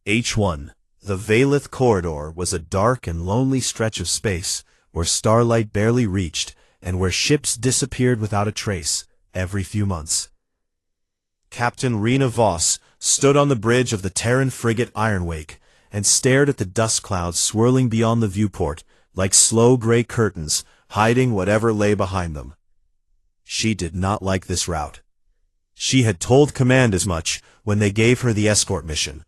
H1. The Valith Corridor was a dark and lonely stretch of space, where starlight barely reached, and where ships disappeared without a trace, every few months. Captain Rena Voss stood on the bridge of the Terran frigate Ironwake, and stared at the dust clouds swirling beyond the viewport, like slow gray curtains, hiding whatever lay behind them. She did not like this route. She had told Command as much when they gave her the escort mission.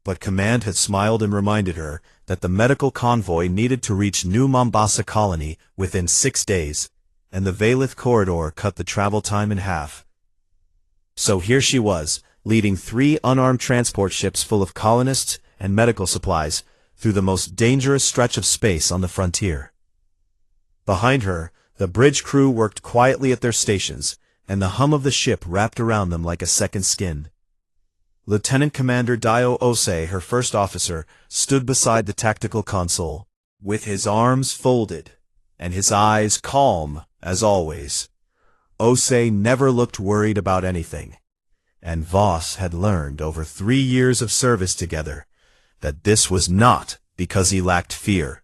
But Command had smiled and reminded her that the medical convoy needed to reach New Mombasa Colony within 6 days, and the Valith Corridor cut the travel time in half. So here she was, leading 3 unarmed transport ships full of colonists and medical supplies through the most dangerous stretch of space on the frontier. Behind her, the bridge crew worked quietly at their stations, and the hum of the ship wrapped around them like a second skin. Lieutenant Commander Dio Osei, her first officer, stood beside the tactical console, with his arms folded, and his eyes calm, as always. Osei never looked worried about anything, and Voss had learned over 3 years of service together that this was not because he lacked fear,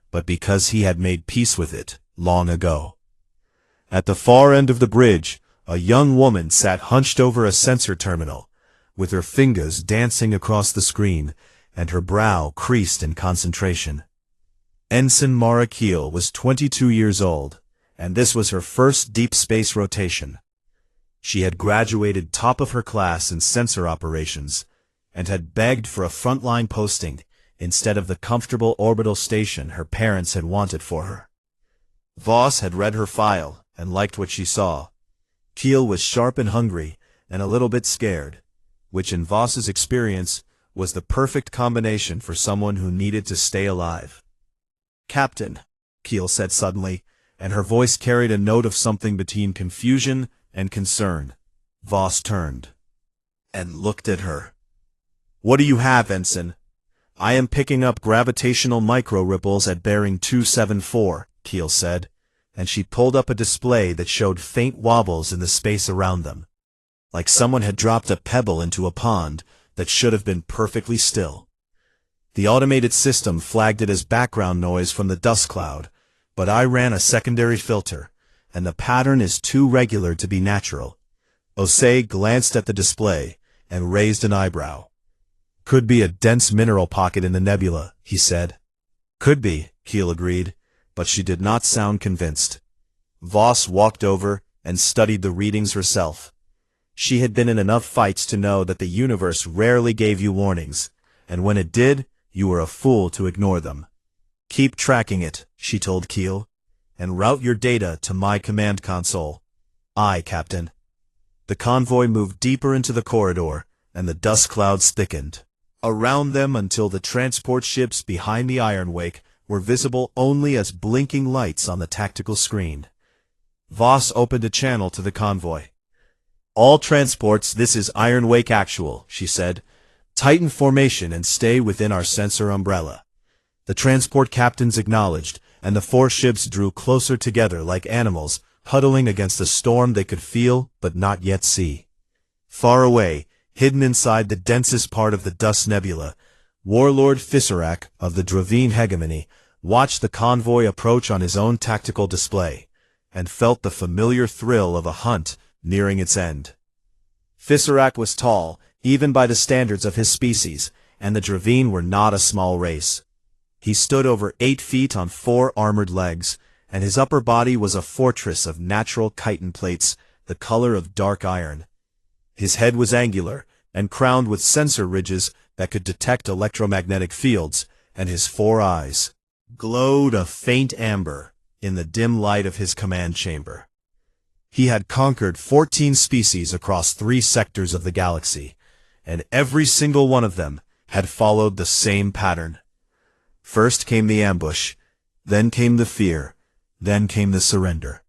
but because he had made peace with it long ago. At the far end of the bridge, a young woman sat hunched over a sensor terminal, with her fingers dancing across the screen and her brow creased in concentration. Ensign Mara Keel was 22 years old, and this was her first deep space rotation. She had graduated top of her class in sensor operations, and had begged for a frontline posting instead of the comfortable orbital station her parents had wanted for her. Voss had read her file and liked what she saw. Keel was sharp and hungry, and a little bit scared, which in Voss's experience was the perfect combination for someone who needed to stay alive. "Captain," Keel said suddenly, and her voice carried a note of something between confusion and concern. Voss turned and looked at her. "What do you have, Ensign?" "I am picking up gravitational micro-ripples at bearing 274, Keel said, and she pulled up a display that showed faint wobbles in the space around them, like someone had dropped a pebble into a pond that should have been perfectly still. The automated system flagged it as background noise from the dust cloud, but I ran a secondary filter, and the pattern is too regular to be natural." Osei glanced at the display and raised an eyebrow. "Could be a dense mineral pocket in the nebula," he said. "Could be," Keel agreed, but she did not sound convinced. Voss walked over and studied the readings herself. She had been in enough fights to know that the universe rarely gave you warnings, and when it did, you were a fool to ignore them. "Keep tracking it," she told Keel, "and route your data to my command console." "Aye, Captain." The convoy moved deeper into the corridor, and the dust clouds thickened around them until the transport ships behind the Ironwake were visible only as blinking lights on the tactical screen. Voss opened a channel to the convoy. "All transports, this is Ironwake Actual," she said. "Tighten formation and stay within our sensor umbrella." The transport captains acknowledged, and the 4 ships drew closer together like animals huddling against a storm they could feel but not yet see. Far away, hidden inside the densest part of the dust nebula, Warlord Fisarak of the Dravine Hegemony watched the convoy approach on his own tactical display, and felt the familiar thrill of a hunt nearing its end. Fisarak was tall, even by the standards of his species, and the Dravine were not a small race. He stood over 8 feet on 4 armored legs, and his upper body was a fortress of natural chitin plates, the color of dark iron. His head was angular, and crowned with sensor ridges that could detect electromagnetic fields, and his 4 eyes glowed a faint amber in the dim light of his command chamber. He had conquered 14 species across 3 sectors of the galaxy, and every single one of them had followed the same pattern. First came the ambush, then came the fear, then came the surrender.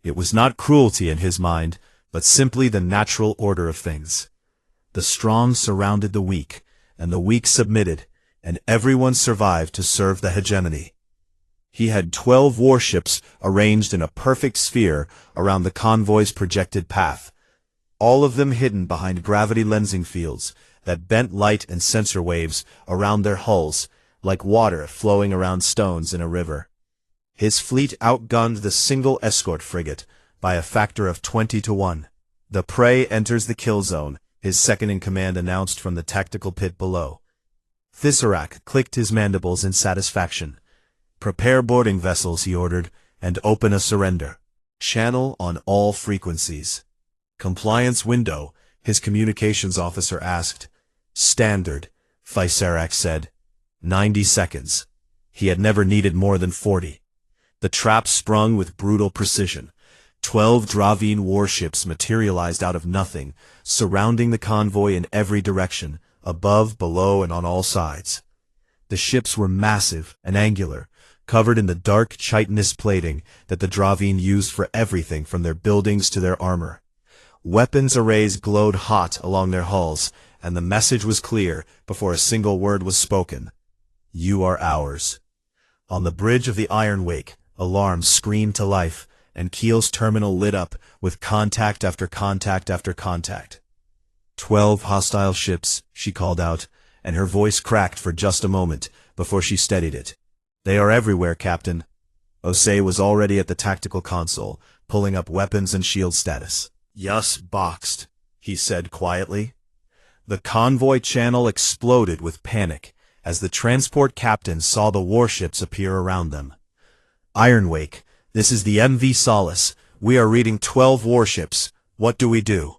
It was not cruelty in his mind, but simply the natural order of things. The strong surrounded the weak, and the weak submitted, and everyone survived to serve the hegemony. He had 12 warships arranged in a perfect sphere around the convoy's projected path, all of them hidden behind gravity lensing fields that bent light and sensor waves around their hulls, like water flowing around stones in a river. His fleet outgunned the single escort frigate by a factor of 20 to 1. The prey enters the kill zone, his second-in-command announced from the tactical pit below. Thissarak clicked his mandibles in satisfaction. "Prepare boarding vessels," he ordered, "and open a surrender channel on all frequencies." "Compliance window," his communications officer asked. "Standard," Thissarak said. 90 seconds. He had never needed more than 40. The trap sprung with brutal precision. 12 Dravine warships materialized out of nothing, surrounding the convoy in every direction, above, below, and on all sides. The ships were massive and angular, covered in the dark chitinous plating that the Dravine used for everything from their buildings to their armor. Weapons arrays glowed hot along their hulls, and the message was clear before a single word was spoken. "You are ours." On the bridge of the Iron Wake, alarms screamed to life, and Keel's terminal lit up with contact after contact after contact. 12 hostile ships, she called out, and her voice cracked for just a moment before she steadied it. "They are everywhere, Captain." Osei was already at the tactical console, pulling up weapons and shield status. "Yus boxed," he said quietly. The convoy channel exploded with panic as the transport captain saw the warships appear around them. "Ironwake, this is the MV Solace. We are reading 12 warships. What do we do?"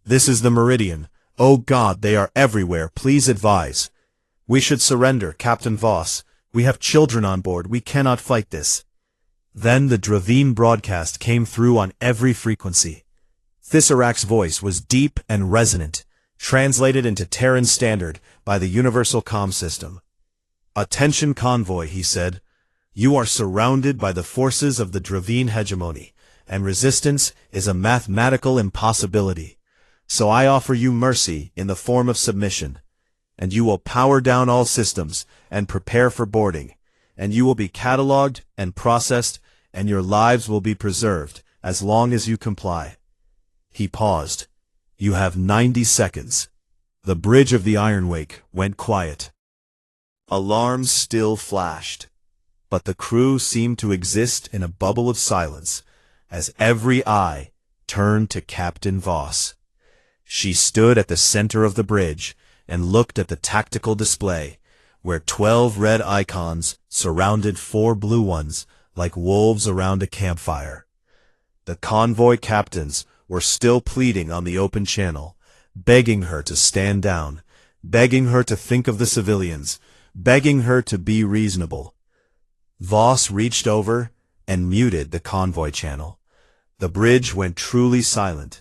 "This is the Meridian. Oh God, they are everywhere. Please advise." "We should surrender, Captain Voss. We have children on board. We cannot fight this." Then the Dravine broadcast came through on every frequency. Thissarak's voice was deep and resonant, translated into Terran Standard by the Universal Comm System. "Attention convoy," he said. "You are surrounded by the forces of the Dravine hegemony, and resistance is a mathematical impossibility. So I offer you mercy in the form of submission, and you will power down all systems and prepare for boarding, and you will be cataloged and processed, and your lives will be preserved as long as you comply." He paused. "You have 90 seconds. The bridge of the Ironwake went quiet. Alarms still flashed, but the crew seemed to exist in a bubble of silence as every eye turned to Captain Voss. She stood at the center of the bridge and looked at the tactical display, where 12 red icons surrounded 4 blue ones like wolves around a campfire. The convoy captains were still pleading on the open channel, begging her to stand down, begging her to think of the civilians, begging her to be reasonable. Voss reached over and muted the convoy channel. The bridge went truly silent.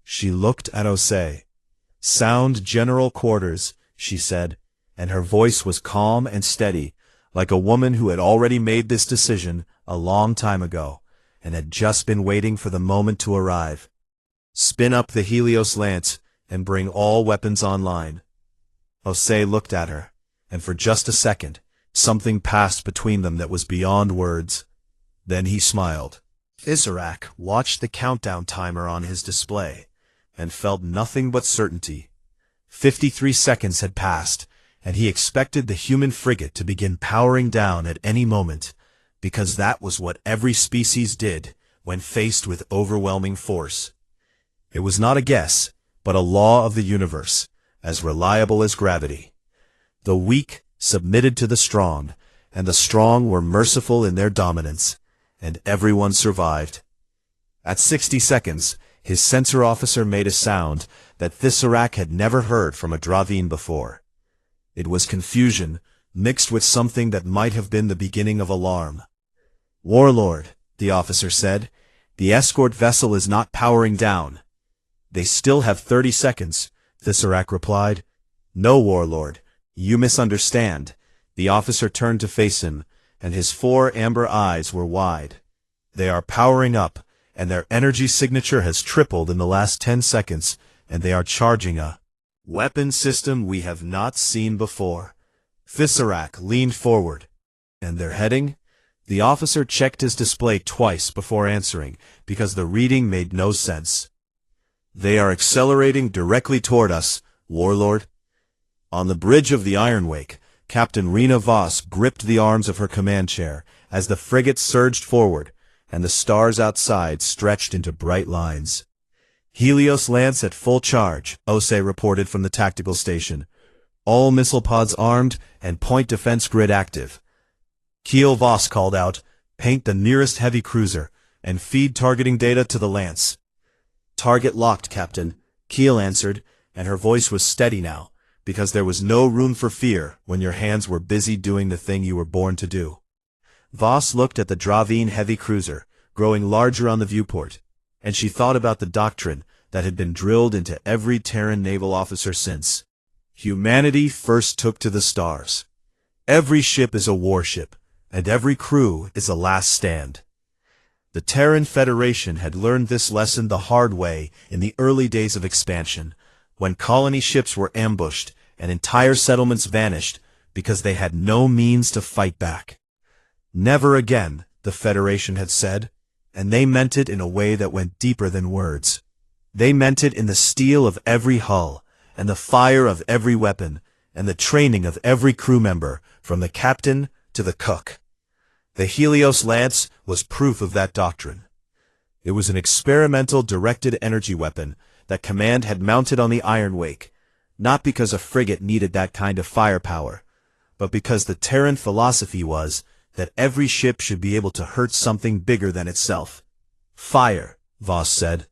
She looked at Osei. "Sound general quarters," she said, and her voice was calm and steady, like a woman who had already made this decision a long time ago, and had just been waiting for the moment to arrive. "Spin up the Helios lance and bring all weapons online." Osei looked at her, and for just a second, something passed between them that was beyond words. Then he smiled. Thissarak watched the countdown timer on his display, and felt nothing but certainty. 53 seconds had passed, and he expected the human frigate to begin powering down at any moment, because that was what every species did when faced with overwhelming force. It was not a guess, but a law of the universe, as reliable as gravity. The weak submitted to the strong, and the strong were merciful in their dominance, and everyone survived. At 60 seconds, his sensor officer made a sound that Thissarak had never heard from a Dravine before. It was confusion, mixed with something that might have been the beginning of alarm. "Warlord," the officer said, "the escort vessel is not powering down." "They still have 30 seconds, Thissarak replied. "No, Warlord, you misunderstand." The officer turned to face him, and his 4 amber eyes were wide. "They are powering up, and their energy signature has tripled in the last 10 seconds, and they are charging a weapon system we have not seen before." Thissarak leaned forward. "And they're heading?" The officer checked his display twice before answering, because the reading made no sense. "They are accelerating directly toward us, Warlord," On the bridge of the Iron Wake, Captain Rena Voss gripped the arms of her command chair as the frigate surged forward, and the stars outside stretched into bright lines. Helios Lance at full charge, Ose reported from the tactical station. All missile pods armed and point defense grid active. Keel Voss called out, "Paint the nearest heavy cruiser, and feed targeting data to the Lance." "Target locked, Captain," Keel answered, and her voice was steady now, because there was no room for fear when your hands were busy doing the thing you were born to do. Voss looked at the Dravine heavy cruiser, growing larger on the viewport, and she thought about the doctrine that had been drilled into every Terran naval officer since. Humanity first took to the stars. Every ship is a warship, and every crew is a last stand. The Terran Federation had learned this lesson the hard way in the early days of expansion, when colony ships were ambushed and entire settlements vanished because they had no means to fight back. Never again, the Federation had said, and they meant it in a way that went deeper than words. They meant it in the steel of every hull, and the fire of every weapon, and the training of every crew member, from the captain to the cook. The Helios Lance was proof of that doctrine. It was an experimental directed energy weapon that Command had mounted on the Iron Wake, not because a frigate needed that kind of firepower, but because the Terran philosophy was that every ship should be able to hurt something bigger than itself. "Fire," Voss said.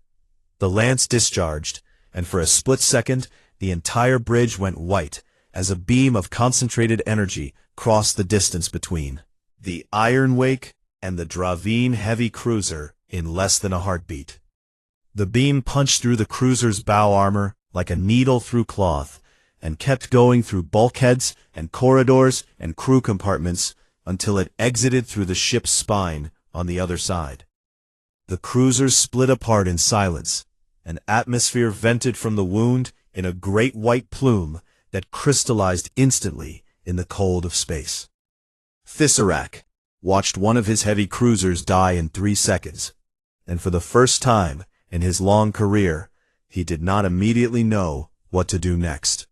The Lance discharged, and for a split second, the entire bridge went white as a beam of concentrated energy crossed the distance between the Iron Wake and the Dravine heavy cruiser in less than a heartbeat. The beam punched through the cruiser's bow armor like a needle through cloth, and kept going through bulkheads and corridors and crew compartments until it exited through the ship's spine on the other side. The cruisers split apart in silence. An atmosphere vented from the wound in a great white plume that crystallized instantly in the cold of space. Thissarak watched one of his heavy cruisers die in 3 seconds, and for the first time in his long career, he did not immediately know what to do next.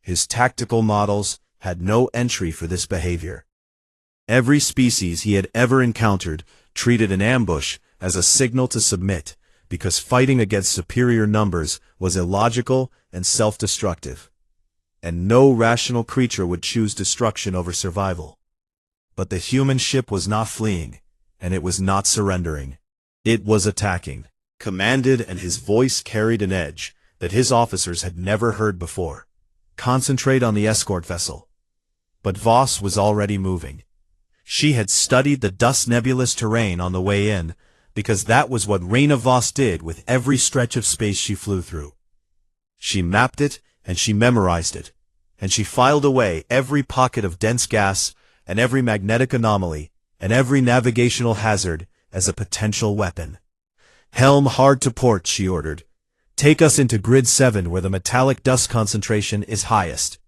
His tactical models had no entry for this behavior. Every species he had ever encountered treated an ambush as a signal to submit, because fighting against superior numbers was illogical and self-destructive. And no rational creature would choose destruction over survival. But the human ship was not fleeing, and it was not surrendering. It was attacking, commanded, and his voice carried an edge that his officers had never heard before. "Concentrate on the escort vessel." But Voss was already moving. She had studied the dust nebulous terrain on the way in, because that was what Rena Voss did with every stretch of space she flew through. She mapped it, and she memorized it, and she filed away every pocket of dense gas, and every magnetic anomaly, and every navigational hazard as a potential weapon. "Helm hard to port," she ordered. "Take us into Grid 7 where the metallic dust concentration is highest."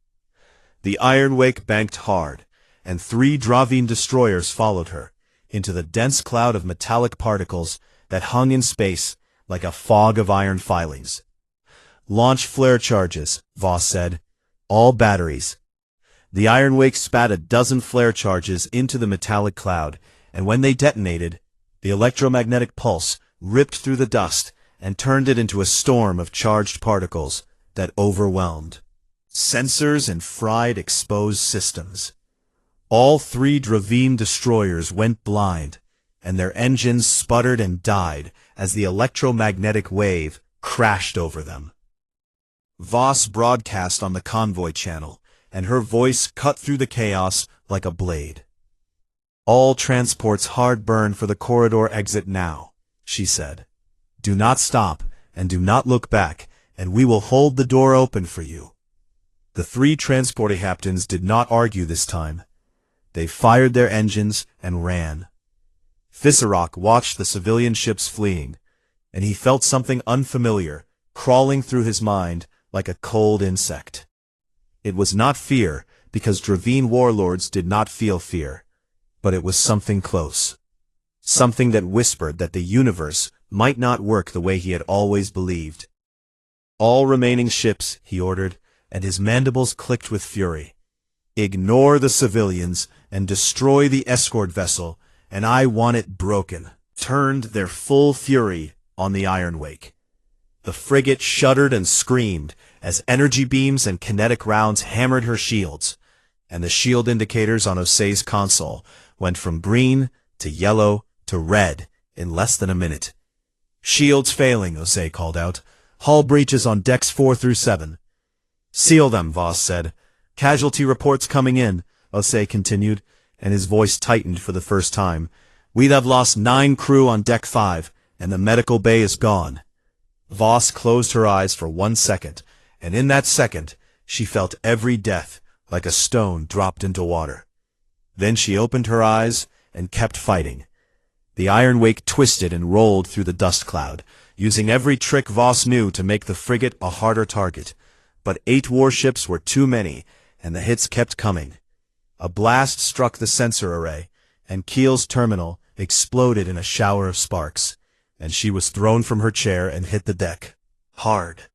The Iron Wake banked hard, and 3 Dravine destroyers followed her into the dense cloud of metallic particles that hung in space like a fog of iron filings. "Launch flare charges," Voss said. "All batteries." The Iron Wake spat a dozen flare charges into the metallic cloud, and when they detonated, the electromagnetic pulse ripped through the dust and turned it into a storm of charged particles that overwhelmed sensors and fried exposed systems. All 3 Dravine destroyers went blind, and their engines sputtered and died as the electromagnetic wave crashed over them. Voss broadcast on the convoy channel, and her voice cut through the chaos like a blade. "All transports hard burn for the corridor exit now," she said. "Do not stop, and do not look back, and we will hold the door open for you." The 3 transport captains did not argue this time. They fired their engines and ran. Thissarak watched the civilian ships fleeing, and he felt something unfamiliar crawling through his mind like a cold insect. It was not fear, because Dravine warlords did not feel fear, but it was something close. Something that whispered that the universe might not work the way he had always believed. "All remaining ships," he ordered, and his mandibles clicked with fury. "Ignore the civilians and destroy the escort vessel, and I want it broken," turned their full fury on the Ironwake. The frigate shuddered and screamed as energy beams and kinetic rounds hammered her shields, and the shield indicators on Osei's console went from green to yellow to red in less than a minute. "Shields failing," Osei called out. "Hull breaches on decks 4 through 7. "Seal them," Voss said. "Casualty reports coming in," Osei continued, and his voice tightened for the first time. "We have lost 9 crew on deck 5, and the medical bay is gone." Voss closed her eyes for 1 second, and in that second, she felt every death like a stone dropped into water. Then she opened her eyes and kept fighting. The Ironwake twisted and rolled through the dust cloud, using every trick Voss knew to make the frigate a harder target. But 8 warships were too many, and the hits kept coming. A blast struck the sensor array, and Keel's terminal exploded in a shower of sparks, and she was thrown from her chair and hit the deck. Hard.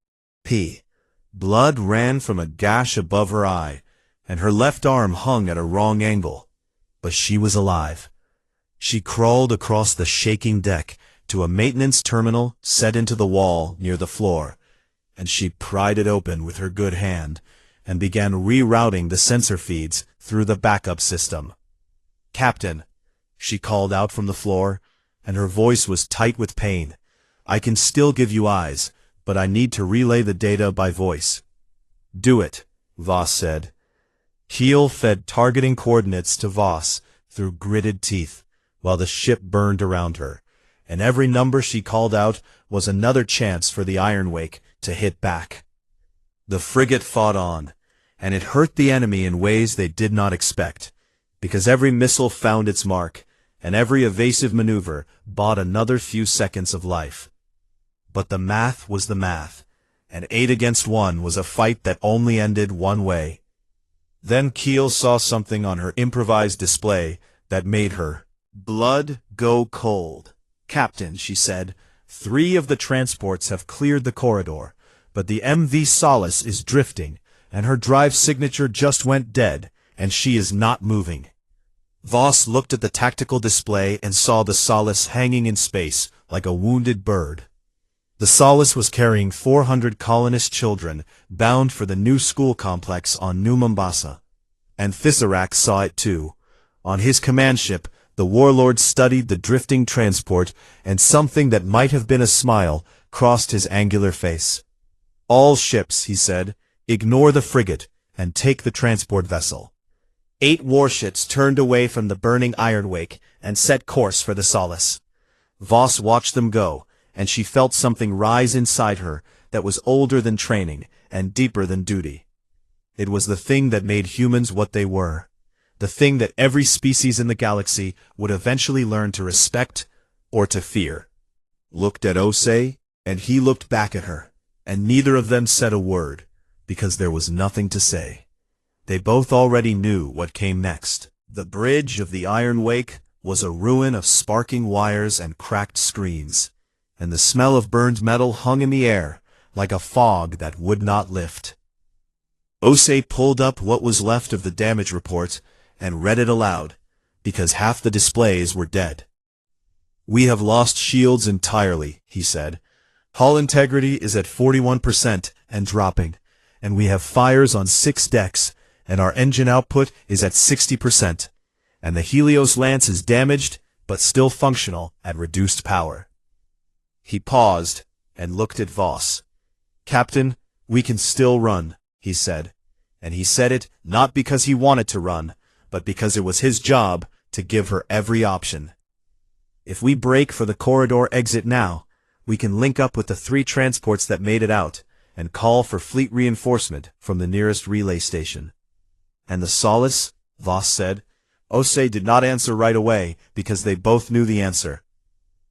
Blood ran from a gash above her eye, and her left arm hung at a wrong angle. But she was alive. She crawled across the shaking deck to a maintenance terminal set into the wall near the floor, and she pried it open with her good hand and began rerouting the sensor feeds through the backup system. "Captain," she called out from the floor, and her voice was tight with pain. "I can still give you eyes, but I need to relay the data by voice." "Do it," Voss said. Keel fed targeting coordinates to Voss through gritted teeth, while the ship burned around her, and every number she called out was another chance for the Ironwake to hit back. The frigate fought on, and it hurt the enemy in ways they did not expect, because every missile found its mark, and every evasive maneuver bought another few seconds of life. But the math was the math, and 8 against 1 was a fight that only ended one way. Then Keel saw something on her improvised display that made her blood go cold. "Captain," she said, 3 of the transports have cleared the corridor, but the MV Solace is drifting, and her drive signature just went dead, and she is not moving." Voss looked at the tactical display and saw the Solace hanging in space like a wounded bird. The Solace was carrying 400 colonist children bound for the new school complex on New Mombasa. And Thisarac saw it too. On his command ship, the warlord studied the drifting transport, and something that might have been a smile crossed his angular face. "All ships," he said, "ignore the frigate and take the transport vessel." 8 warships turned away from the burning Ironwake and set course for the Solace. Voss watched them go, and she felt something rise inside her that was older than training and deeper than duty. It was the thing that made humans what they were, the thing that every species in the galaxy would eventually learn to respect or to fear. Looked at Osei, and he looked back at her, and neither of them said a word, because there was nothing to say. They both already knew what came next. The bridge of the Ironwake was a ruin of sparking wires and cracked screens, and the smell of burned metal hung in the air like a fog that would not lift. Osei pulled up what was left of the damage report and read it aloud, because half the displays were dead. "We have lost shields entirely," he said. "Hull integrity is at 41% and dropping, and we have fires on 6 decks, and our engine output is at 60%, and the Helios Lance is damaged but still functional at reduced power." He paused and looked at Voss. "Captain, we can still run," he said, and he said it not because he wanted to run, but because it was his job to give her every option. "If we break for the corridor exit now, we can link up with the 3 transports that made it out and call for fleet reinforcement from the nearest relay station." "And the Solace?" Voss said. Osei did not answer right away because they both knew the answer.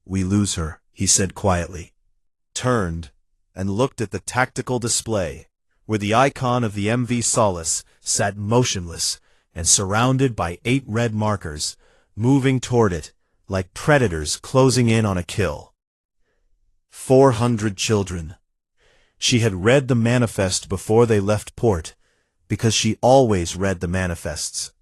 "We lose her," he said quietly, turned, and looked at the tactical display, where the icon of the MV Solace sat motionless and surrounded by 8 red markers, moving toward it like predators closing in on a kill. 400 children. She had read the manifest before they left port, because she always read the manifests.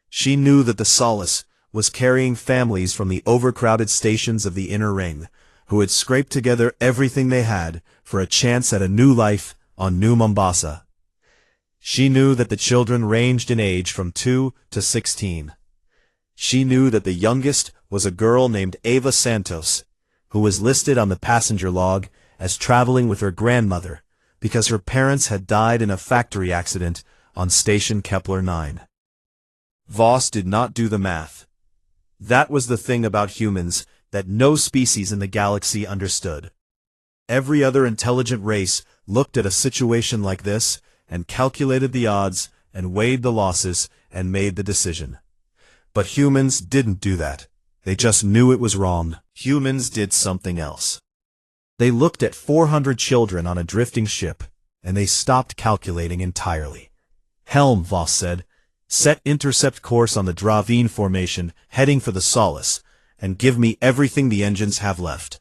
She knew that the Solace was carrying families from the overcrowded stations of the Inner Ring, who had scraped together everything they had for a chance at a new life on New Mombasa. She knew that the children ranged in age from 2 to 16. She knew that the youngest was a girl named Ava Santos, who was listed on the passenger log as traveling with her grandmother because her parents had died in a factory accident on Station Kepler 9. Voss did not do the math. That was the thing about humans that no species in the galaxy understood. Every other intelligent race looked at a situation like this and calculated the odds and weighed the losses and made the decision. But humans didn't do that. They just knew it was wrong. Humans did something else. They looked at 400 children on a drifting ship, and they stopped calculating entirely. "Helm," Voss said. "Set intercept course on the Dravine formation, heading for the Solace, and give me everything the engines have left."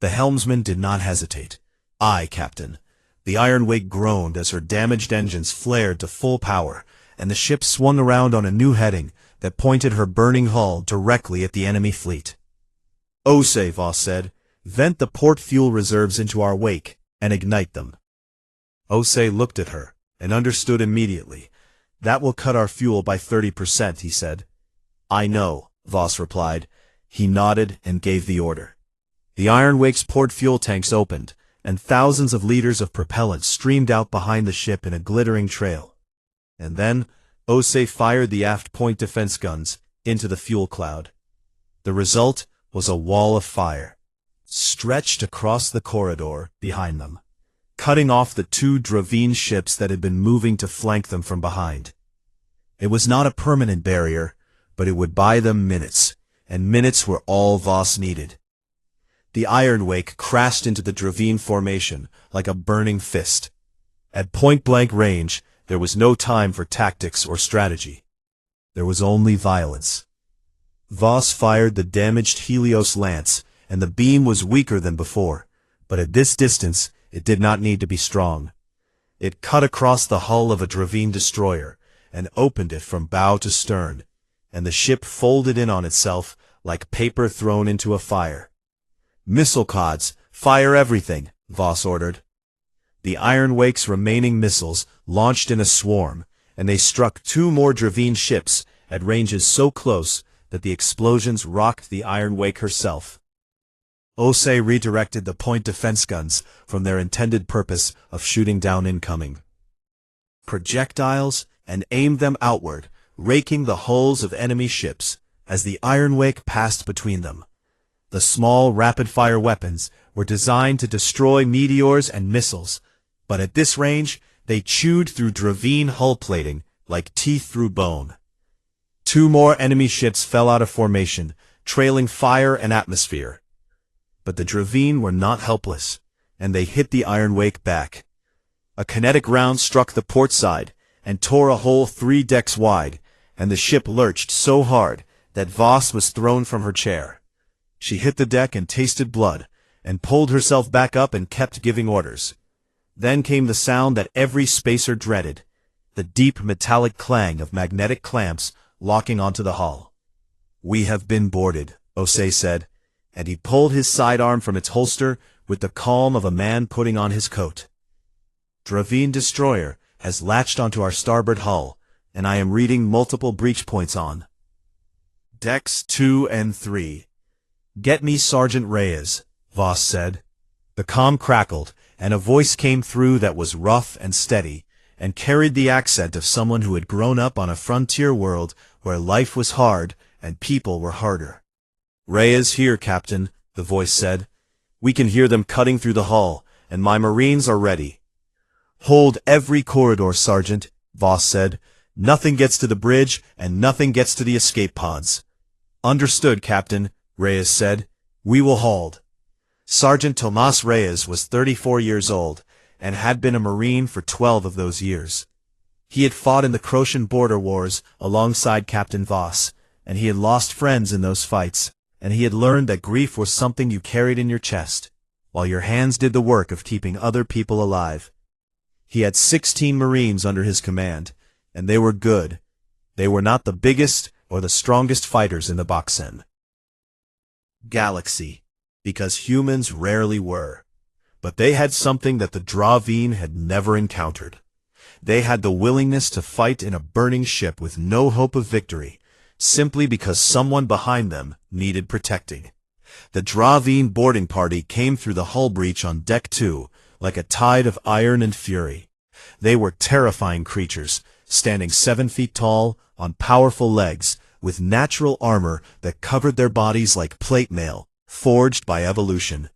The helmsman did not hesitate. "Aye, Captain." The Iron Wake groaned as her damaged engines flared to full power, and the ship swung around on a new heading that pointed her burning hull directly at the enemy fleet. "Ose," Voss said, "vent the port fuel reserves into our wake, and ignite them." Ose looked at her, and understood immediately. "That will cut our fuel by 30%, he said. "I know," Voss replied. He nodded and gave the order. The Iron Wake's port fuel tanks opened, and thousands of liters of propellant streamed out behind the ship in a glittering trail. And then, Ose fired the aft point defense guns into the fuel cloud. The result was a wall of fire, stretched across the corridor behind them, cutting off the 2 Dravine ships that had been moving to flank them from behind. It was not a permanent barrier, but it would buy them minutes, and minutes were all Voss needed. The Iron Wake crashed into the Dravine formation like a burning fist. At point-blank range, there was no time for tactics or strategy. There was only violence. Voss fired the damaged Helios lance, and the beam was weaker than before, but at this distance it did not need to be strong. It cut across the hull of a Dravine destroyer, and opened it from bow to stern, and the ship folded in on itself like paper thrown into a fire. "Missile cods, fire everything," Voss ordered. The Iron Wake's remaining missiles launched in a swarm, and they struck 2 more Dravine ships at ranges so close that the explosions rocked the Iron Wake herself. Ose redirected the point defense guns from their intended purpose of shooting down incoming projectiles and aimed them outward, raking the hulls of enemy ships as the Iron Wake passed between them. The small rapid-fire weapons were designed to destroy meteors and missiles, but at this range they chewed through Dravine hull plating like teeth through bone. 2 more enemy ships fell out of formation, trailing fire and atmosphere. But the Dravine were not helpless, and they hit the Iron Wake back. A kinetic round struck the port side and tore a hole 3 decks wide, and the ship lurched so hard that Voss was thrown from her chair. She hit the deck and tasted blood, and pulled herself back up and kept giving orders. Then came the sound that every spacer dreaded, the deep metallic clang of magnetic clamps locking onto the hull. "We have been boarded," Ose said, and he pulled his sidearm from its holster with the calm of a man putting on his coat. "Dravine destroyer has latched onto our starboard hull, and I am reading multiple breach points on decks 2 and 3. "Get me Sergeant Reyes," Voss said. The comm crackled, and a voice came through that was rough and steady, and carried the accent of someone who had grown up on a frontier world where life was hard and people were harder. "Reyes here, Captain," the voice said. "We can hear them cutting through the hull, and my Marines are ready." "Hold every corridor, Sergeant," Voss said. "Nothing gets to the bridge, and nothing gets to the escape pods." "Understood, Captain," Reyes said. "We will hold." Sergeant Tomas Reyes was 34 years old, and had been a Marine for 12 of those years. He had fought in the Croatian border wars alongside Captain Voss, and he had lost friends in those fights, and he had learned that grief was something you carried in your chest, while your hands did the work of keeping other people alive. He had 16 Marines under his command, and they were good. They were not the biggest or the strongest fighters in the Boxen galaxy, because humans rarely were. But they had something that the Draveen had never encountered. They had the willingness to fight in a burning ship with no hope of victory, simply because someone behind them needed protecting. The Draveen boarding party came through the hull breach on Deck 2 like a tide of iron and fury. They were terrifying creatures, standing 7 feet tall, on powerful legs, with natural armor that covered their bodies like plate mail, forged by evolution.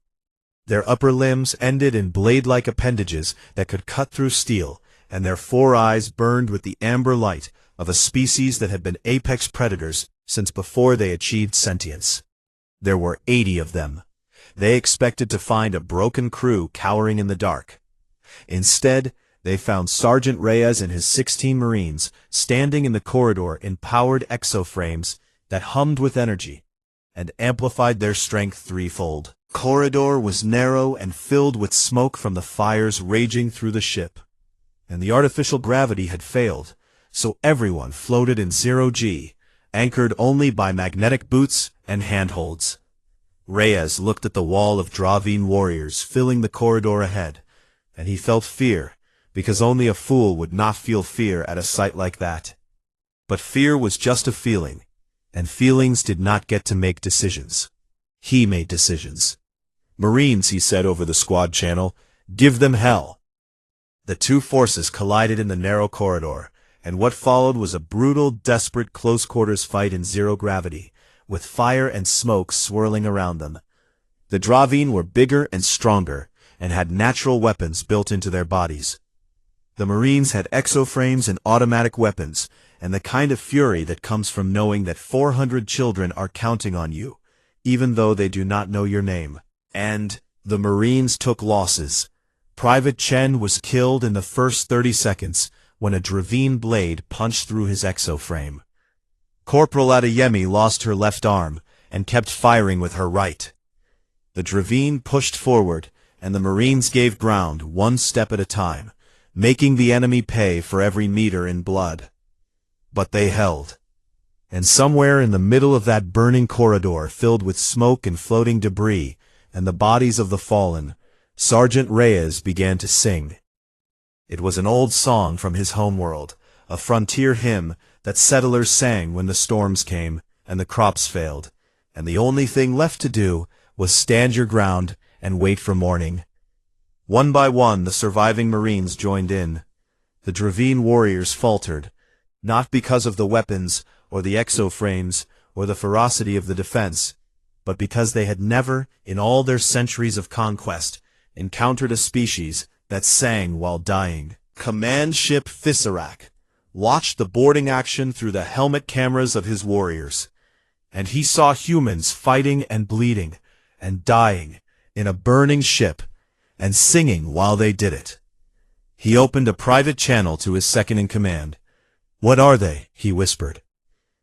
Their upper limbs ended in blade-like appendages that could cut through steel, and their 4 eyes burned with the amber light of a species that had been apex predators since before they achieved sentience. There were 80 of them. They expected to find a broken crew cowering in the dark. Instead, they found Sergeant Reyes and his 16 Marines standing in the corridor in powered exoframes that hummed with energy and amplified their strength threefold. Corridor was narrow and filled with smoke from the fires raging through the ship, and the artificial gravity had failed, so everyone floated in 0G, anchored only by magnetic boots and handholds. Reyes looked at the wall of Draveen warriors filling the corridor ahead, and he felt fear, because only a fool would not feel fear at a sight like that. But fear was just a feeling, and feelings did not get to make decisions. He made decisions. "Marines," he said over the squad channel, "give them hell." The two forces collided in the narrow corridor, and what followed was a brutal, desperate close-quarters fight in zero gravity, with fire and smoke swirling around them. The Draveen were bigger and stronger, and had natural weapons built into their bodies. The Marines had exoframes and automatic weapons, and the kind of fury that comes from knowing that 400 children are counting on you, even though they do not know your name. And the Marines took losses. Private Chen was killed in the first 30 seconds when a Draveen blade punched through his exoframe. Corporal Adeyemi lost her left arm and kept firing with her right. The Draveen pushed forward, and the Marines gave ground 1 step at a time, making the enemy pay for every meter in blood. But they held. And somewhere in the middle of that burning corridor filled with smoke and floating debris and the bodies of the fallen, Sergeant Reyes began to sing. It was an old song from his homeworld, a frontier hymn that settlers sang when the storms came and the crops failed, and the only thing left to do was stand your ground and wait for morning. One by one the surviving Marines joined in. The Draveen warriors faltered, not because of the weapons or the exoframes or the ferocity of the defense, but because they had never, in all their centuries of conquest, encountered a species that sang while dying. Command Ship Fisarak watched the boarding action through the helmet cameras of his warriors, and he saw humans fighting and bleeding and dying in a burning ship and singing while they did it. He opened a private channel to his second-in-command. "What are they?" he whispered.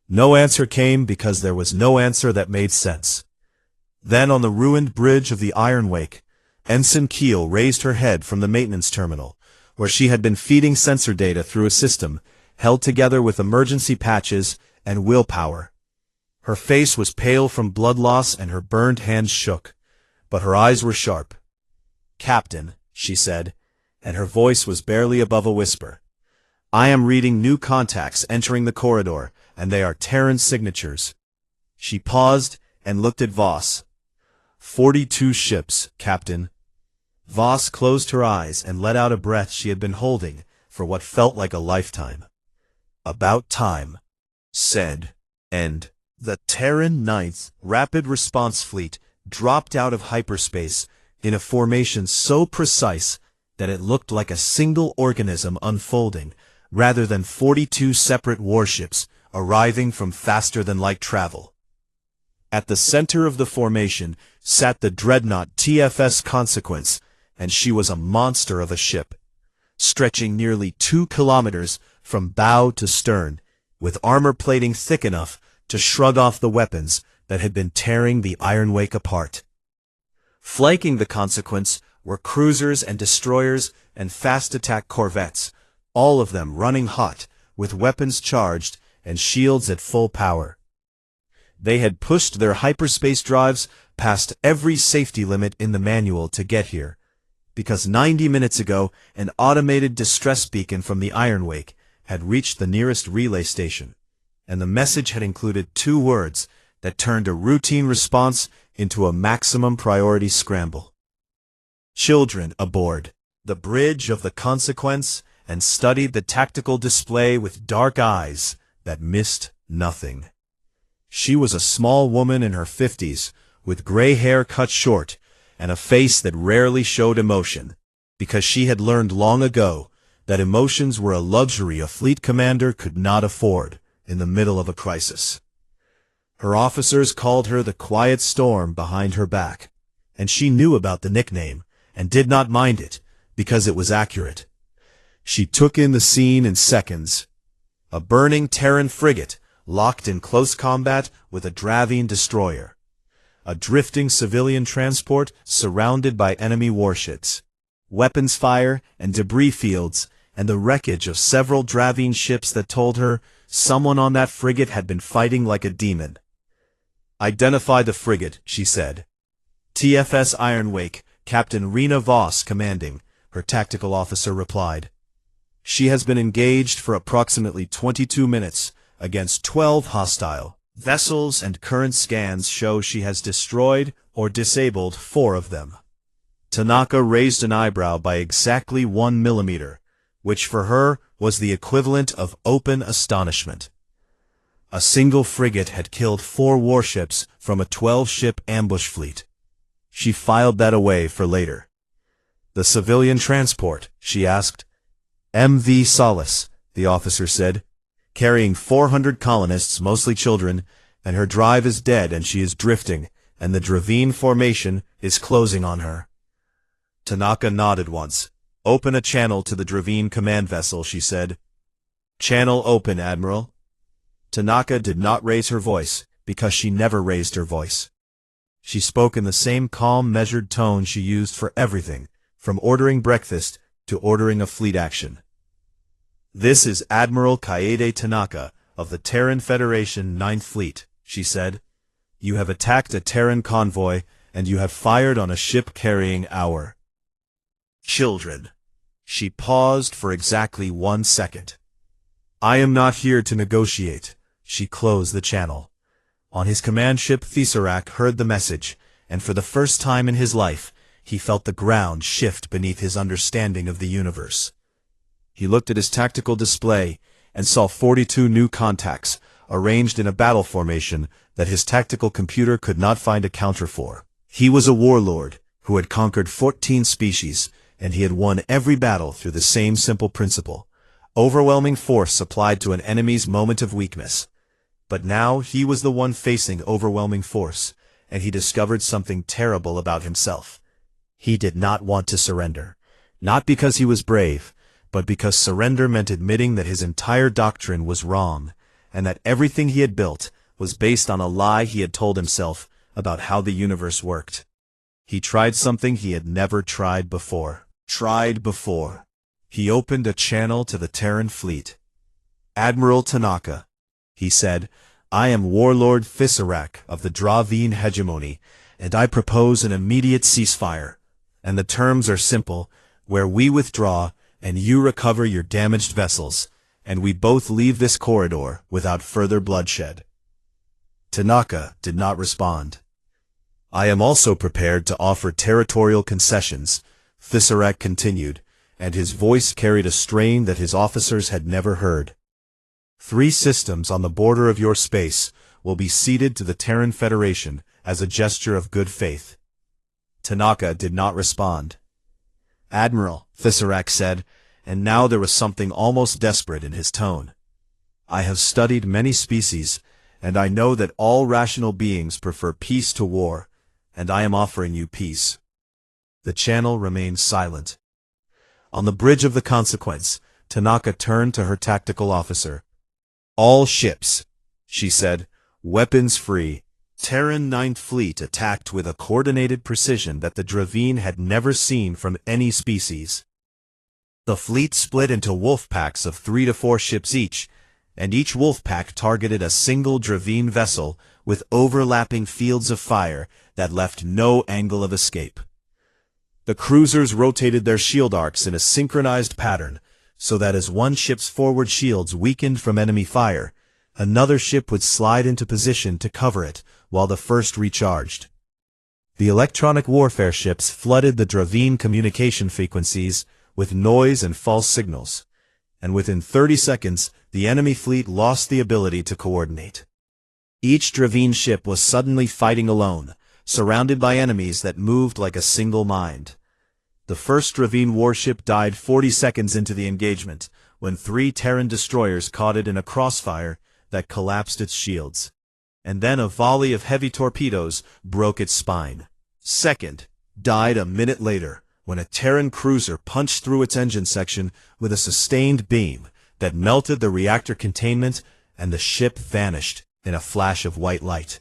No answer came because there was no answer that made sense. Then on the ruined bridge of the Iron Wake, Ensign Keel raised her head from the maintenance terminal, where she had been feeding sensor data through a system held together with emergency patches and willpower. Her face was pale from blood loss and her burned hands shook, but her eyes were sharp. "Captain," she said, and her voice was barely above a whisper, "I am reading new contacts entering the corridor, and they are Terran signatures." She paused and looked at Voss. 42 ships, Captain." Voss closed her eyes and let out a breath she had been holding for what felt like a lifetime. "About time," said, and the Terran 9th Rapid Response Fleet dropped out of hyperspace in a formation so precise that it looked like a single organism unfolding, rather than 42 separate warships arriving from faster-than-light travel. At the center of the formation sat the dreadnought TFS Consequence, and she was a monster of a ship, stretching nearly 2 kilometers from bow to stern, with armor plating thick enough to shrug off the weapons that had been tearing the Iron Wake apart. Flanking the Consequence were cruisers and destroyers and fast-attack corvettes, all of them running hot, with weapons charged and shields at full power. They had pushed their hyperspace drives past every safety limit in the manual to get here, because 90 minutes ago an automated distress beacon from the Iron Wake had reached the nearest relay station, and the message had included 2 words that turned a routine response into a maximum priority scramble. Children aboard the bridge of the Consequence and studied the tactical display with dark eyes that missed nothing. She was a small woman in her 50s, with gray hair cut short, and a face that rarely showed emotion, because she had learned long ago that emotions were a luxury a fleet commander could not afford in the middle of a crisis. Her officers called her the Quiet Storm behind her back, and she knew about the nickname and did not mind it because it was accurate. She took in the scene in seconds. A burning Terran frigate locked in close combat with a Dravine destroyer. A drifting civilian transport surrounded by enemy warships. Weapons fire and debris fields, and the wreckage of several Dravine ships that told her someone on that frigate had been fighting like a demon. "Identify the frigate," she said. "TFS Iron Wake, Captain Rena Voss commanding," her tactical officer replied. "She has been engaged for approximately 22 minutes against 12 hostile vessels, and current scans show she has destroyed or disabled 4 of them." Tanaka raised an eyebrow by exactly 1 millimeter, which for her was the equivalent of open astonishment. A single frigate had killed 4 warships from a 12-ship ambush fleet. She filed that away for later. "The civilian transport?" she asked. "MV Solace," the officer said, "carrying 400 colonists, mostly children, and her drive is dead and she is drifting, and the Dravine formation is closing on her." Tanaka nodded once. "Open a channel to the Dravine command vessel," she said. "Channel open, Admiral." Tanaka did not raise her voice, because she never raised her voice. She spoke in the same calm, measured tone she used for everything, from ordering breakfast to ordering a fleet action. "This is Admiral Kaede Tanaka of the Terran Federation 9th Fleet," she said. "You have attacked a Terran convoy, and you have fired on a ship carrying our children." She paused for exactly 1 second. "I am not here to negotiate." She closed the channel. On his command ship, Tesseract heard the message, and for the first time in his life, he felt the ground shift beneath his understanding of the universe. He looked at his tactical display and saw 42 new contacts, arranged in a battle formation that his tactical computer could not find a counter for. He was a warlord who had conquered 14 species, and he had won every battle through the same simple principle: overwhelming force applied to an enemy's moment of weakness. But now he was the one facing overwhelming force, and he discovered something terrible about himself. He did not want to surrender, not because he was brave, but because surrender meant admitting that his entire doctrine was wrong, and that everything he had built was based on a lie he had told himself about how the universe worked. He tried something he had never tried before. He opened a channel to the Terran fleet. "Admiral Tanaka," he said, "I am Warlord Tesseract of the Dravine Hegemony, and I propose an immediate ceasefire. And the terms are simple, where we withdraw and you recover your damaged vessels, and we both leave this corridor without further bloodshed." Tanaka did not respond. "I am also prepared to offer territorial concessions," Tesseract continued, and his voice carried a strain that his officers had never heard. "3 systems on the border of your space will be ceded to the Terran Federation as a gesture of good faith." Tanaka did not respond. "Admiral," Tesseract said, and now there was something almost desperate in his tone, "I have studied many species, and I know that all rational beings prefer peace to war, and I am offering you peace." The channel remained silent. On the bridge of the Consequence, Tanaka turned to her tactical officer. "All ships," she said, "weapons free, Terran Ninth Fleet attacked with a coordinated precision that the Dravine had never seen from any species. The fleet split into wolf packs of 3 to 4 ships each, and each wolf pack targeted a single Dravine vessel with overlapping fields of fire that left no angle of escape. The cruisers rotated their shield arcs in a synchronized pattern, so that as one ship's forward shields weakened from enemy fire, another ship would slide into position to cover it while the first recharged. The electronic warfare ships flooded the Dravine communication frequencies with noise and false signals, and within 30 seconds the enemy fleet lost the ability to coordinate. Each Dravine ship was suddenly fighting alone, surrounded by enemies that moved like a single mind. The first Dravine warship died 40 seconds into the engagement, when 3 Terran destroyers caught it in a crossfire that collapsed its shields, and then a volley of heavy torpedoes broke its spine. Second died a minute later, when a Terran cruiser punched through its engine section with a sustained beam that melted the reactor containment, and the ship vanished in a flash of white light.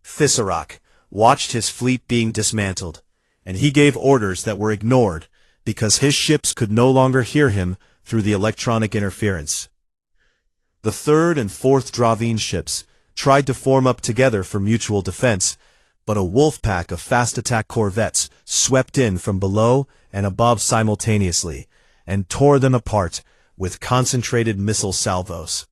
Fisarak watched his fleet being dismantled, and he gave orders that were ignored because his ships could no longer hear him through the electronic interference. The third and fourth Dravine ships tried to form up together for mutual defense, but a wolf pack of fast-attack corvettes swept in from below and above simultaneously and tore them apart with concentrated missile salvos.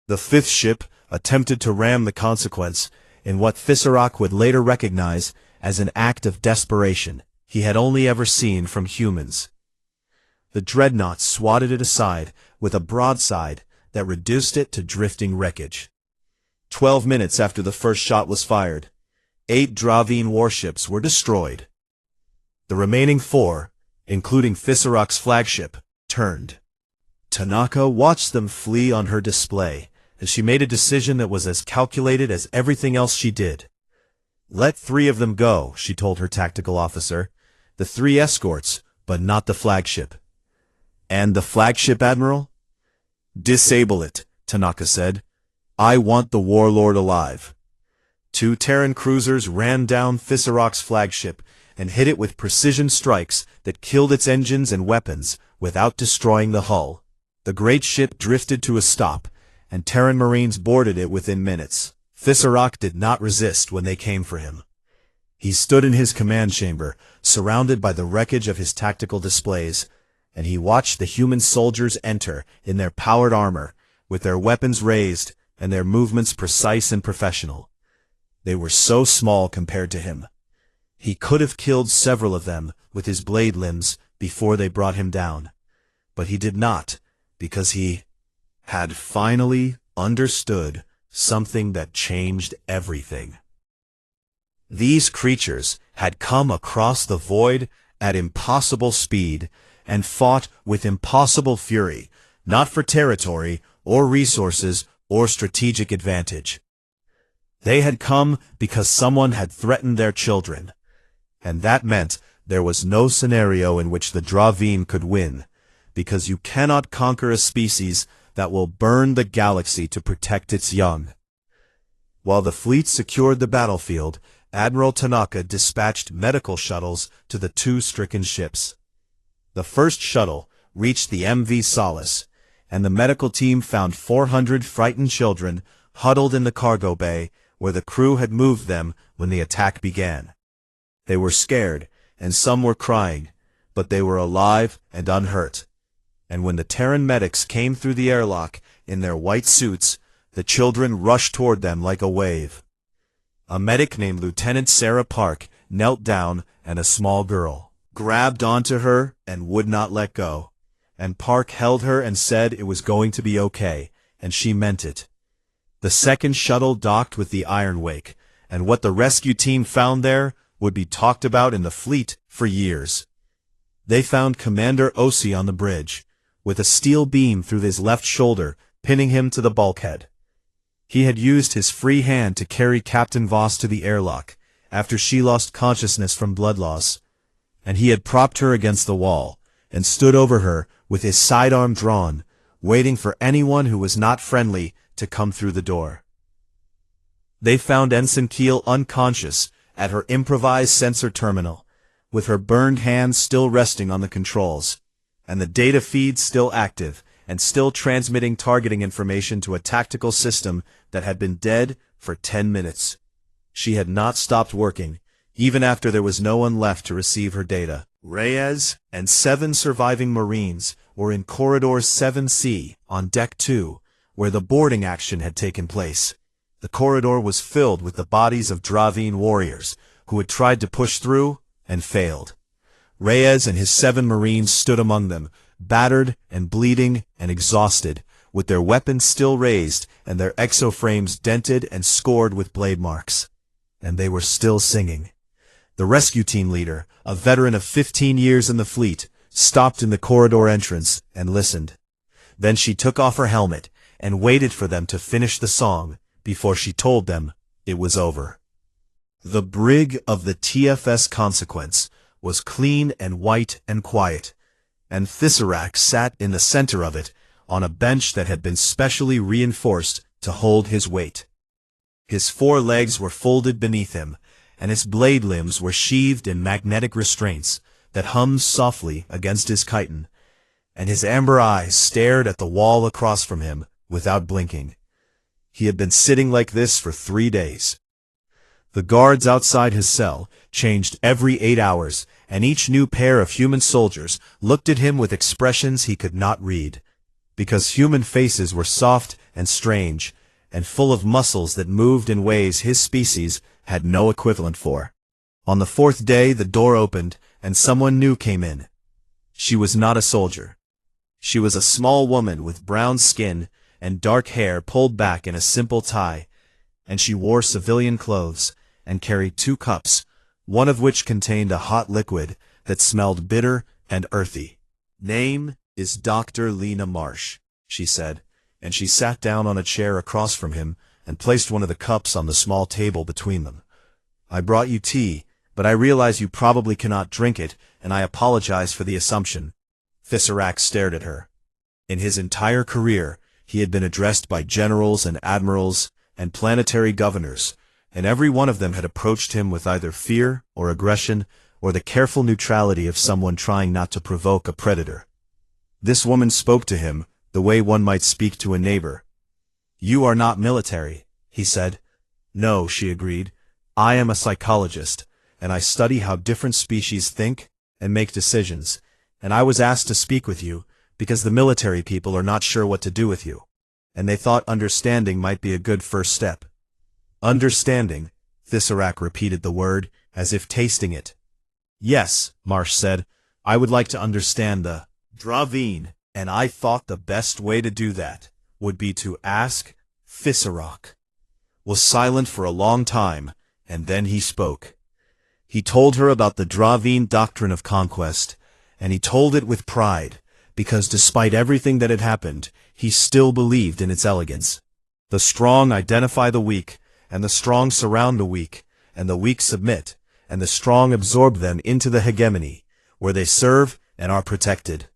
The fifth ship attempted to ram the Consequence in what Fisarak would later recognize as an act of desperation he had only ever seen from humans. The dreadnought swatted it aside with a broadside that reduced it to drifting wreckage. 12 minutes after the first shot was fired, 8 Dravine warships were destroyed. The remaining 4, including Fisarak's flagship, turned. Tanaka watched them flee on her display, and she made a decision that was as calculated as everything else she did. Let 3 of them go, she told her tactical officer. The 3 escorts, but not the flagship. And the flagship, Admiral? Disable it, Tanaka said. I want the warlord alive. 2 Terran cruisers ran down Fisarak's flagship and hit it with precision strikes that killed its engines and weapons without destroying the hull. The great ship drifted to a stop, and Terran Marines boarded it within minutes. Fisarak did not resist when they came for him. He stood in his command chamber, surrounded by the wreckage of his tactical displays, and he watched the human soldiers enter in their powered armor, with their weapons raised and their movements precise and professional. They were so small compared to him. He could have killed several of them with his blade limbs before they brought him down, but he did not, because he had finally understood something that changed everything. These creatures had come across the void at impossible speed and fought with impossible fury, not for territory or resources or strategic advantage. They had come because someone had threatened their children, and that meant there was no scenario in which the Dravine could win, because you cannot conquer a species that will burn the galaxy to protect its young. While the fleet secured the battlefield, Admiral Tanaka dispatched medical shuttles to the 2 stricken ships. The first shuttle reached the MV Solace, and the medical team found 400 frightened children huddled in the cargo bay where the crew had moved them when the attack began. They were scared, and some were crying, but they were alive and unhurt. And when the Terran medics came through the airlock in their white suits, the children rushed toward them like a wave. A medic named Lieutenant Sarah Park knelt down, and a small girl grabbed onto her and would not let go. And Park held her and said it was going to be okay, and she meant it. The second shuttle docked with the Iron Wake, and what the rescue team found there would be talked about in the fleet for years. They found Commander Osi on the bridge, with a steel beam through his left shoulder, pinning him to the bulkhead. He had used his free hand to carry Captain Voss to the airlock, after she lost consciousness from blood loss, and he had propped her against the wall, and stood over her with his sidearm drawn, waiting for anyone who was not friendly to come through the door. They found Ensign Keel unconscious at her improvised sensor terminal, with her burned hands still resting on the controls, and the data feed still active and still transmitting targeting information to a tactical system that had been dead for 10 minutes. She had not stopped working, even after there was no one left to receive her data. Reyes and 7 surviving Marines were in Corridor 7C on Deck 2, where the boarding action had taken place. The corridor was filled with the bodies of Dravine warriors who had tried to push through and failed. Reyes and his 7 Marines stood among them, battered and bleeding and exhausted, with their weapons still raised and their exoframes dented and scored with blade marks. And they were still singing. The rescue team leader, a veteran of 15 years in the fleet, stopped in the corridor entrance and listened. Then she took off her helmet and waited for them to finish the song before she told them it was over. The brig of the TFS Consequence was clean and white and quiet, and Thiserac sat in the center of it on a bench that had been specially reinforced to hold his weight. His 4 legs were folded beneath him, and his blade limbs were sheathed in magnetic restraints that hummed softly against his chitin, and his amber eyes stared at the wall across from him without blinking. He had been sitting like this for 3 days. The guards outside his cell changed every 8 hours, and each new pair of human soldiers looked at him with expressions he could not read, because human faces were soft and strange, and full of muscles that moved in ways his species had no equivalent for. On the 4th day the door opened, and someone new came in. She was not a soldier. She was a small woman with brown skin and dark hair pulled back in a simple tie, and she wore civilian clothes and carried 2 cups, one of which contained a hot liquid that smelled bitter and earthy. "Name is Dr. Lena Marsh," she said, and she sat down on a chair across from him and placed one of the cups on the small table between them. "I brought you tea, but I realize you probably cannot drink it, and I apologize for the assumption." Thiserac stared at her. In his entire career, he had been addressed by generals and admirals and planetary governors, and every one of them had approached him with either fear or aggression or the careful neutrality of someone trying not to provoke a predator. This woman spoke to him the way one might speak to a neighbor. "You are not military," he said. "No," she agreed. "I am a psychologist, and I study how different species think and make decisions, and I was asked to speak with you because the military people are not sure what to do with you, and they thought understanding might be a good first step." "Understanding," Thiserac repeated the word, as if tasting it. "Yes," Marsh said, "I would like to understand the Dravine, and I thought the best way to do that would be to ask." Thiserac was silent for a long time, and then he spoke. He told her about the Dravine doctrine of conquest, and he told it with pride, because despite everything that had happened, he still believed in its elegance. The strong identify the weak, and the strong surround the weak, and the weak submit, and the strong absorb them into the hegemony, where they serve and are protected.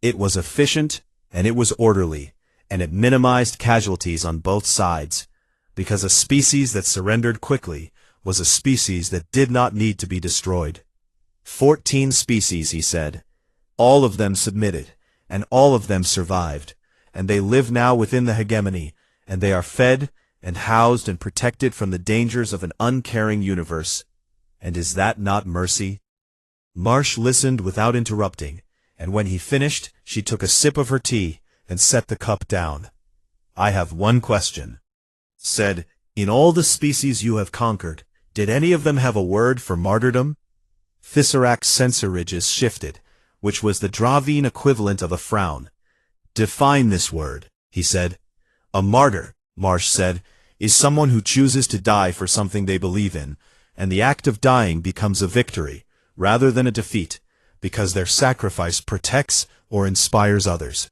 It was efficient, and it was orderly, and it minimized casualties on both sides, because a species that surrendered quickly was a species that did not need to be destroyed. 14 species, he said. All of them submitted, and all of them survived, and they live now within the hegemony, and they are fed and housed and protected from the dangers of an uncaring universe. And is that not mercy? Marsh listened without interrupting, and when he finished, she took a sip of her tea and set the cup down. "I have one question," said, "in all the species you have conquered, did any of them have a word for martyrdom?" Thisserac's sensor ridges shifted, which was the Dravine equivalent of a frown. "Define this word," he said. "A martyr," Marsh said, "is someone who chooses to die for something they believe in, and the act of dying becomes a victory, rather than a defeat, because their sacrifice protects or inspires others."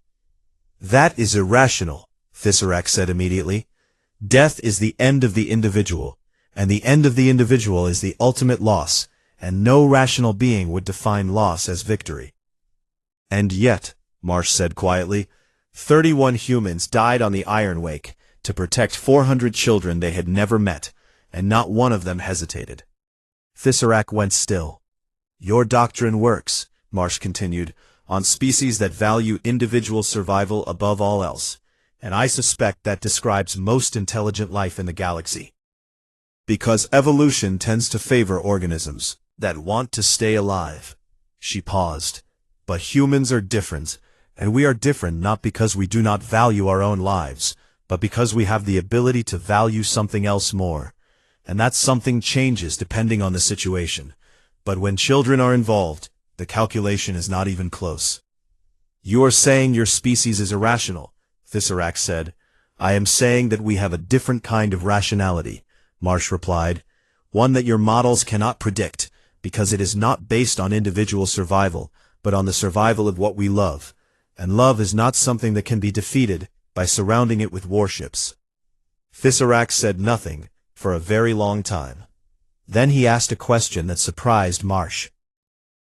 "That is irrational," Thiserac said immediately. "Death is the end of the individual, and the end of the individual is the ultimate loss, and no rational being would define loss as victory." "And yet," Marsh said quietly, 31 humans died on the Iron Wake, to protect 400 children they had never met, and not one of them hesitated. Thiserac went still. "Your doctrine works," Marsh continued, "on species that value individual survival above all else, and I suspect that describes most intelligent life in the galaxy. Because evolution tends to favor organisms that want to stay alive." She paused. "But humans are different, and we are different not because we do not value our own lives, but because we have the ability to value something else more. And that something changes depending on the situation. But when children are involved, the calculation is not even close." "You are saying your species is irrational," Thiserac said. "I am saying that we have a different kind of rationality," Marsh replied. "One that your models cannot predict, because it is not based on individual survival, but on the survival of what we love. And love is not something that can be defeated by surrounding it with warships." Thiserac said nothing for a very long time. Then he asked a question that surprised Marsh.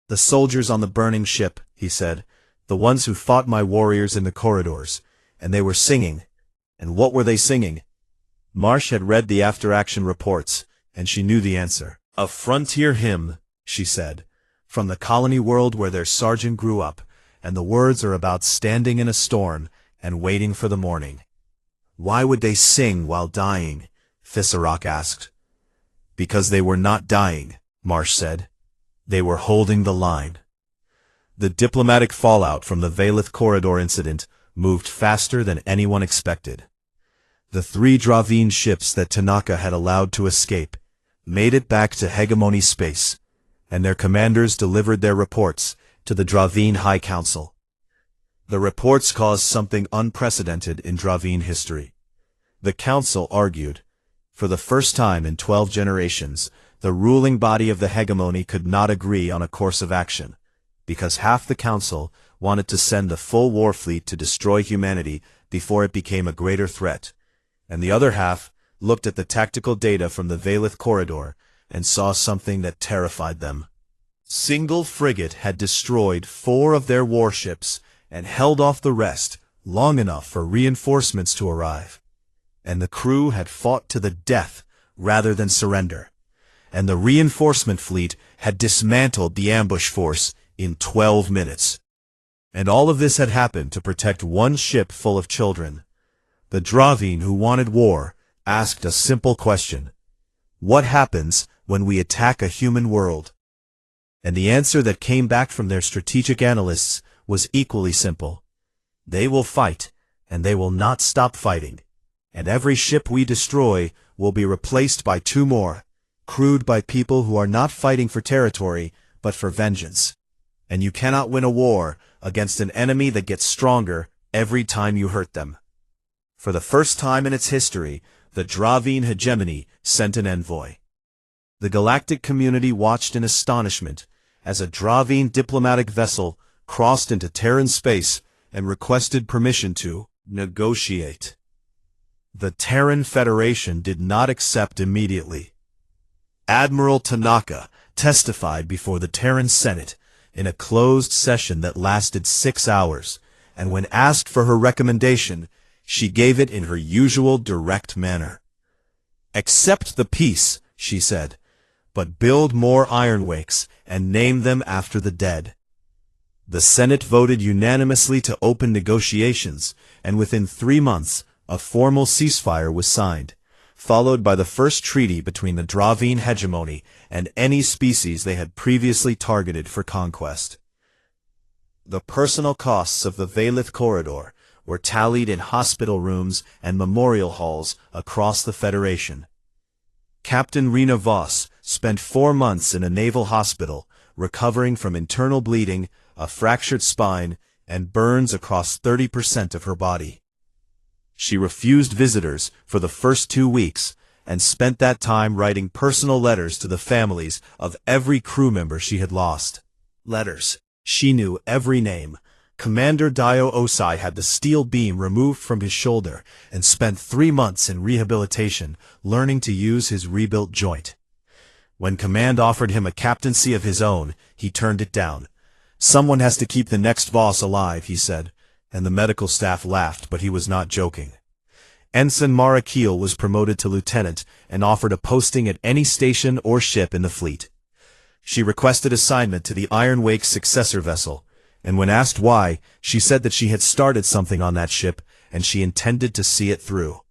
"The soldiers on the burning ship," he said, "the ones who fought my warriors in the corridors, and they were singing. And what were they singing?" Marsh had read the after-action reports, and she knew the answer. "A frontier hymn," she said, "from the colony world where their sergeant grew up, and the words are about standing in a storm and waiting for the morning." "Why would they sing while dying?" Thiserac asked. "Because they were not dying," Marsh said. "They were holding the line." The diplomatic fallout from the Valith Corridor incident moved faster than anyone expected. The 3 Dravine ships that Tanaka had allowed to escape made it back to Hegemony space, and their commanders delivered their reports to the Dravine High Council. The reports caused something unprecedented in Dravine history. The council argued, for the first time in 12 generations, the ruling body of the Hegemony could not agree on a course of action, because half the council wanted to send the full war fleet to destroy humanity before it became a greater threat, and the other half looked at the tactical data from the Valith Corridor and saw something that terrified them. Single frigate had destroyed 4 of their warships and held off the rest long enough for reinforcements to arrive. And the crew had fought to the death rather than surrender. And the reinforcement fleet had dismantled the ambush force in 12 minutes. And all of this had happened to protect one ship full of children. The Dravine who wanted war asked a simple question. What happens when we attack a human world? And the answer that came back from their strategic analysts was equally simple. They will fight, and they will not stop fighting. And every ship we destroy will be replaced by 2 more, crewed by people who are not fighting for territory, but for vengeance. And you cannot win a war against an enemy that gets stronger every time you hurt them. For the first time in its history, the Dravine hegemony sent an envoy. The galactic community watched in astonishment as a Dravine diplomatic vessel crossed into Terran space and requested permission to negotiate. The Terran Federation did not accept immediately. Admiral Tanaka testified before the Terran Senate in a closed session that lasted 6 hours, and when asked for her recommendation, she gave it in her usual direct manner. "Accept the peace," she said, "but build more ironwakes and name them after the dead." The Senate voted unanimously to open negotiations, and within 3 months, a formal ceasefire was signed, followed by the first treaty between the Dravine hegemony and any species they had previously targeted for conquest. The personal costs of the Valith Corridor were tallied in hospital rooms and memorial halls across the Federation. Captain Rena Voss spent 4 months in a naval hospital, recovering from internal bleeding, a fractured spine, and burns across 30% of her body. She refused visitors for the first 2 weeks, and spent that time writing personal letters to the families of every crew member she had lost. Letters. She knew every name. Commander Dio Osai had the steel beam removed from his shoulder and spent 3 months in rehabilitation, learning to use his rebuilt joint. When command offered him a captaincy of his own, he turned it down. "Someone has to keep the next boss alive," he said, and the medical staff laughed, but he was not joking. Ensign Mara Keel was promoted to lieutenant and offered a posting at any station or ship in the fleet. She requested assignment to the Iron Wake's successor vessel, and when asked why, she said that she had started something on that ship and she intended to see it through.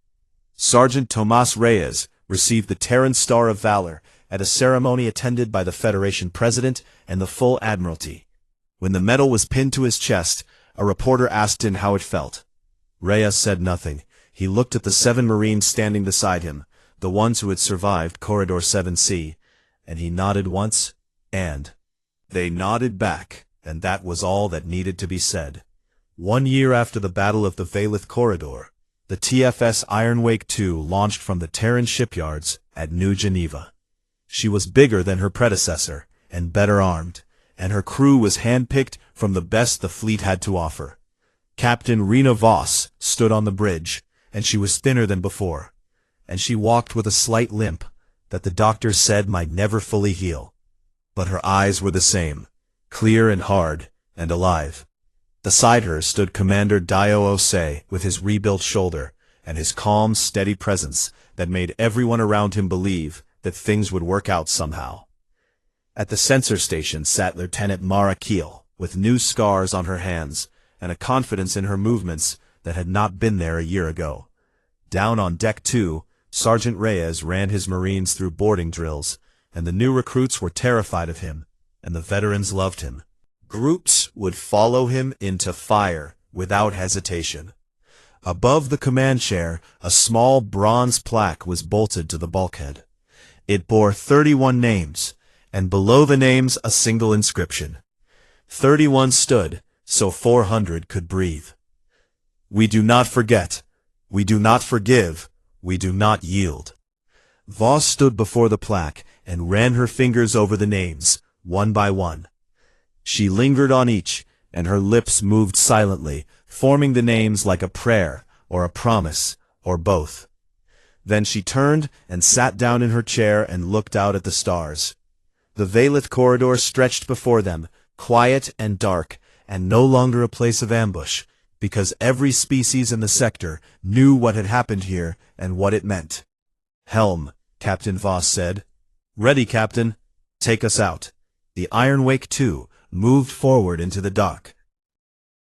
Sergeant Tomas Reyes received the Terran Star of Valor at a ceremony attended by the Federation President and the full Admiralty. When the medal was pinned to his chest, a reporter asked him how it felt. Reyes said nothing. He looked at the 7 Marines standing beside him, the ones who had survived Corridor 7C, and he nodded once, and they nodded back, and that was all that needed to be said. 1 year after the Battle of the Valith Corridor, the TFS Ironwake II launched from the Terran shipyards at New Geneva. She was bigger than her predecessor, and better armed, and her crew was handpicked from the best the fleet had to offer. Captain Rena Voss stood on the bridge, and she was thinner than before, and she walked with a slight limp that the doctors said might never fully heal. But her eyes were the same, clear and hard, and alive. Beside her stood Commander Dio Osei with his rebuilt shoulder, and his calm, steady presence that made everyone around him believe that things would work out somehow. At the sensor station sat Lieutenant Mara Keel, with new scars on her hands, and a confidence in her movements that had not been there a year ago. Down on deck 2, Sergeant Reyes ran his Marines through boarding drills, and the new recruits were terrified of him, and the veterans loved him. Groups would follow him into fire without hesitation. Above the command chair, a small bronze plaque was bolted to the bulkhead. It bore 31 names, and below the names a single inscription. 31 stood, so 400 could breathe. We do not forget. We do not forgive. We do not yield. Voss stood before the plaque and ran her fingers over the names, one by one. She lingered on each, and her lips moved silently, forming the names like a prayer, or a promise, or both. Then she turned and sat down in her chair and looked out at the stars. The Valith corridor stretched before them, quiet and dark, and no longer a place of ambush, because every species in the sector knew what had happened here and what it meant. "Helm," Captain Voss said. "Ready, Captain. Take us out." The Ironwake II moved forward into the dock,